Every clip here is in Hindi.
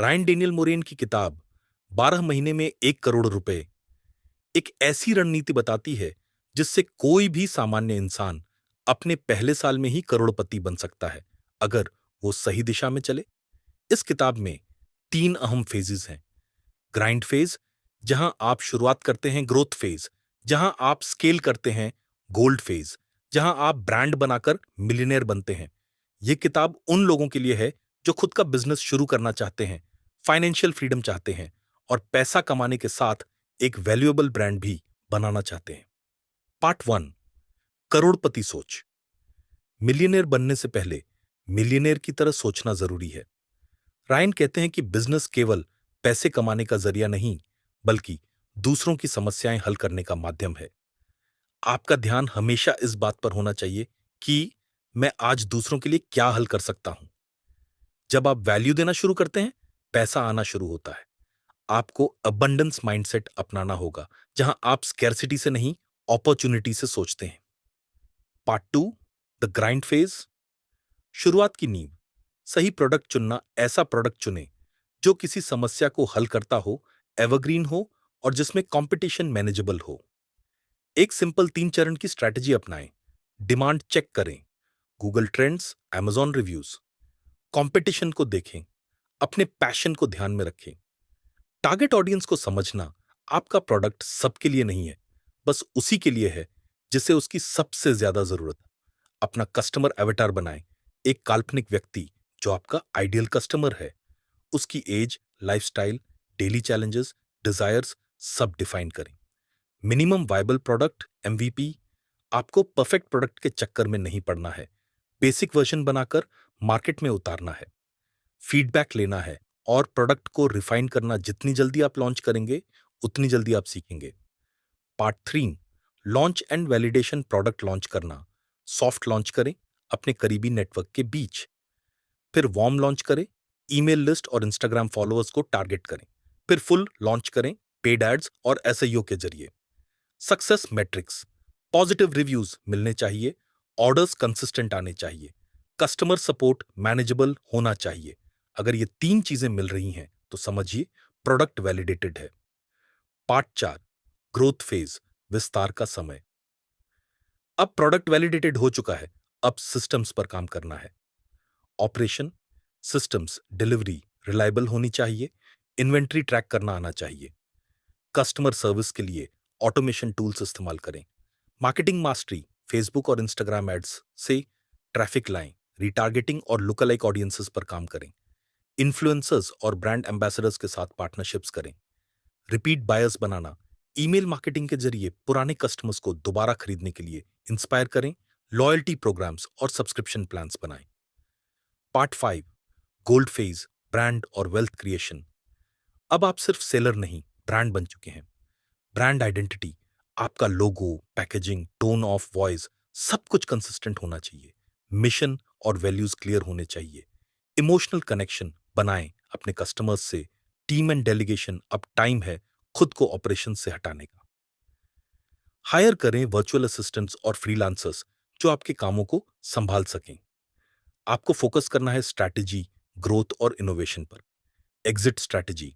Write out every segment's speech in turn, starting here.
रायन डेनियल मोरेन की किताब 12 महीने में 1 करोड़ रुपए एक ऐसी रणनीति बताती है जिससे कोई भी सामान्य इंसान अपने पहले साल में ही करोड़पति बन सकता है अगर वो सही दिशा में चले। इस किताब में 3 अहम फेजेस हैं। ग्राइंड फेज, जहां आप शुरुआत करते हैं। ग्रोथ फेज, जहां आप स्केल करते हैं। गोल्ड फेज, जहां आप ब्रांड बनाकर मिलियनेयर बनते हैं। यह किताब उन लोगों के लिए है जो खुद का बिजनेस शुरू करना चाहते हैं, फाइनेंशियल फ्रीडम चाहते हैं और पैसा कमाने के साथ एक वैल्यूएबल ब्रांड भी बनाना चाहते हैं। पार्ट 1, करोड़पति सोच। मिलियनेयर बनने से पहले मिलियनेयर की तरह सोचना जरूरी है। रायन कहते हैं कि बिजनेस केवल पैसे कमाने का जरिया नहीं, बल्कि दूसरों की समस्याएं हल करने का माध्यम है। आपका ध्यान हमेशा इस बात पर होना चाहिए कि मैं आज दूसरों के लिए क्या हल कर सकता हूं। जब आप वैल्यू देना शुरू करते हैं, पैसा आना शुरू होता है। आपको अबंडेंस माइंडसेट अपनाना होगा, जहां आप स्कैर्सिटी से नहीं, अपॉर्चुनिटी से सोचते हैं। Part 2, the grind phase. शुरुआत की नींव। सही प्रोडक्ट चुनना। ऐसा प्रोडक्ट चुनें जो किसी समस्या को हल करता हो, एवरग्रीन हो और जिसमें कंपटीशन मैनेजेबल हो। एक सिंपल 3 चरण की स्ट्रैटेजी अपनाएं। डिमांड चेक करें, Google trends, Amazon reviews. Competition को देखें, अपने पैशन को ध्यान में रखें। टारगेट ऑडियंस को समझना। आपका प्रोडक्ट सबके लिए नहीं है, बस उसी के लिए है जिसे उसकी सबसे ज्यादा जरूरत है। अपना कस्टमर एवेटार बनाएं, एक काल्पनिक व्यक्ति जो आपका आइडियल कस्टमर है। उसकी age, lifestyle, daily challenges, desires सब डिफाइन करें। Minimum viable product, MVP। आपको परफेक्ट प्रोडक्ट के चक्कर में नहीं पड़ना है, बेसिक वर्जन बनाकर मार्केट में उतारना है। फीडबैक लेना है और प्रोडक्ट को रिफाइन करना। जितनी जल्दी आप लॉन्च करेंगे, उतनी जल्दी आप सीखेंगे। Part 3, launch and validation. Product launch करना। सॉफ्ट लॉन्च करें अपने करीबी नेटवर्क के बीच, फिर वार्म लॉन्च करें, ईमेल लिस्ट और इंस्टाग्राम फॉलोअर्स को टारगेट करें, फिर फुल लॉन्च करें पेड एड्स और SEO के जरिए। Success matrix. पॉजिटिव रिव्यूज मिलने चाहिए, ऑर्डर्स कंसिस्टेंट आने चाहिए, कस्टमर सपोर्ट मैनेजेबल होना चाहिए। अगर ये 3 चीजें मिल रही हैं तो समझिए प्रोडक्ट वैलिडेटेड है। Part 4, growth phase. विस्तार का समय। अब प्रोडक्ट वैलिडेटेड हो चुका है, अब सिस्टम्स पर काम करना है। ऑपरेशन, सिस्टम्स, डिलीवरी रिलायबल होनी चाहिए, इन्वेंट्री ट्रैक करना आना चाहिए। कस्टमर सर्विस के लिए ऑटोमेशन टूल्स इस्तेमाल करें। मार्केटिंग मास्टरी, फेसबुक और इंस्टाग्राम एड्स से ट्रैफिक लाएं, रिटारगेटिंग और लुकलाइक ऑडियंसेस पर काम करें। इन्फ्लुएंसर्स और ब्रांड एम्बेसडर्स के साथ पार्टनरशिप्स करें। रिपीट बायर्स बनाना। ईमेल मार्केटिंग के जरिए पुराने कस्टमर्स को दोबारा खरीदने के लिए इंस्पायर करें। लॉयल्टी प्रोग्राम्स और सब्सक्रिप्शन प्लान्स बनाएं। Part 5, gold phase. ब्रांड और वेल्थ क्रिएशन। अब आप सिर्फ सेलर नहीं, ब्रांड बन चुके हैं। ब्रांड आइडेंटिटी, आपका लोगो, पैकेजिंग, टोन ऑफ वॉइस सब कुछ कंसिस्टेंट होना चाहिए। मिशन और वैल्यूज क्लियर होने चाहिए। इमोशनल कनेक्शन बनाएं अपने कस्टमर्स से। टीम एंड डेलीगेशन, अब टाइम है खुद को ऑपरेशन से हटाने का। हायर करें वर्चुअल असिस्टेंट्स और फ्रीलांसर्स जो आपके कामों को संभाल सकें। आपको फोकस करना है स्ट्रैटेजी, ग्रोथ और इनोवेशन पर। Exit strategy.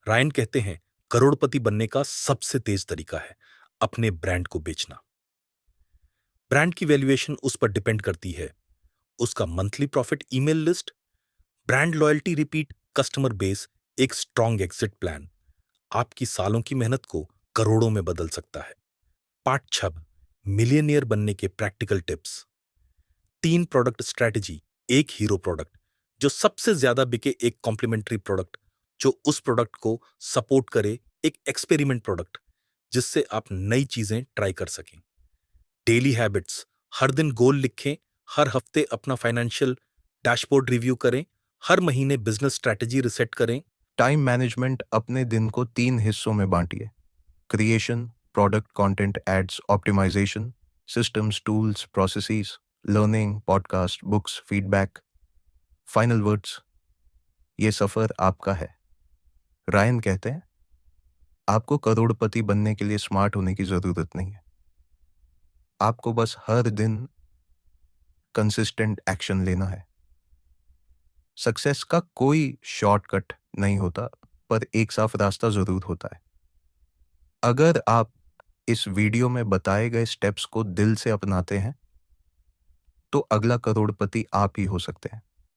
रायन कहते हैं करोड़पति बनने का सबसे तेज तरीका है अपने ब्रांड को बेचना। ब्रांड की वैल्यूएशन उस पर डिपेंड करती है उसका monthly profit, email list, brand loyalty, repeat customer base, एक स्ट्रॉन्ग एग्जिट प्लान आपकी सालों की मेहनत को करोड़ों में बदल सकता है। पार्ट 6, मिलियनियर बनने के प्रैक्टिकल टिप्स। 3 प्रोडक्ट स्ट्रैटेजी, एक हीरो प्रोडक्ट जो सबसे ज्यादा बिके, एक कॉम्प्लीमेंट्री प्रोडक्ट जो उस प्रोडक्ट को सपोर्ट करे, एक एक्सपेरिमेंट प्रोडक्ट जिससे आप नई चीजें ट्राई कर सकें। डेली हैबिट्स, हर दिन गोल लिखें, हर हफ्ते अपना फाइनेंशियल डैशबोर्ड रिव्यू करें, हर महीने बिजनेस स्ट्रैटेजी रिसेट करें। Time management. अपने दिन को 3 हिस्सों में बांटिए। Creation, product content ads optimization, systems tools processes, learning podcast books feedback. Final words, ये सफ़र आपका है। रायन कहते हैं आपको करोड़पति बनने के लिए स्मार्ट होने की ज़रूरत नहीं है। आपको बस हर दिन कंसिस्टेंट एक्शन लेना है। सक्सेस का कोई शॉर्टकट नहीं होता, पर एक साफ रास्ता जरूर होता है। अगर आप इस वीडियो में बताए गए स्टेप्स को दिल से अपनाते हैं तो अगला करोड़पति आप ही हो सकते हैं।